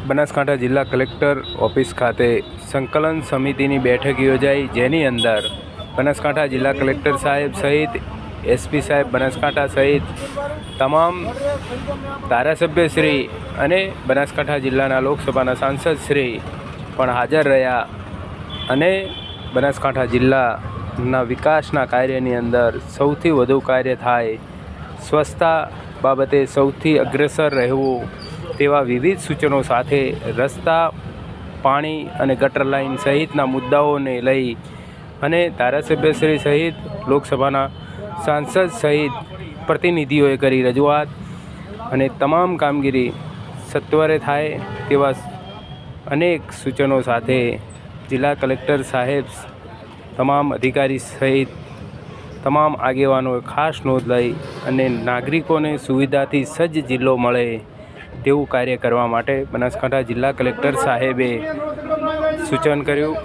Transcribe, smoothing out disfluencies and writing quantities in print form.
બનાસકાંઠા જિલ્લા collector office ખાતે સંકલન સમિતિની બેઠક યોજાઈ, જેની અંદર બનાસકાંઠા જિલ્લા કલેક્ટર સાહેબ સહિત એસપી સાહેબ બનાસકાંઠા સહિત તમામ ધારાસભ્યશ્રી અને બનાસકાંઠા જિલ્લાના લોકસભાના સાંસદશ્રી પણ હાજર રહ્યા અને બનાસકાંઠા જિલ્લાના વિકાસના કાર્યની અંદર સૌથી વધુ કાર્ય થાય, સ્વચ્છતા બાબતે સૌથી અગ્રેસર રહેવું તેવા વિવિધ સૂચનો સાથે રસ્તા, પાણી અને ગટર લાઇન સહિતના મુદ્દાઓને લઈ અને ધારાસભ્યશ્રી સહિત લોકસભાના સાંસદ સહિત પ્રતિનિધિઓએ કરી રજૂઆત અને તમામ કામગીરી સત્વરે થાય તેવા અનેક સૂચનો સાથે જિલ્લા કલેક્ટર સાહેબ તમામ અધિકારી સહિત તમામ આગેવાનોએ ખાસ નોંધ લઈ અને નાગરિકોને સુવિધાથી સજ્જ જિલ્લો મળે તેવું કાર્ય કરવા માટે બનાસકાંઠા જિલ્લા કલેક્ટર સાહેબે સૂચન કર્યું.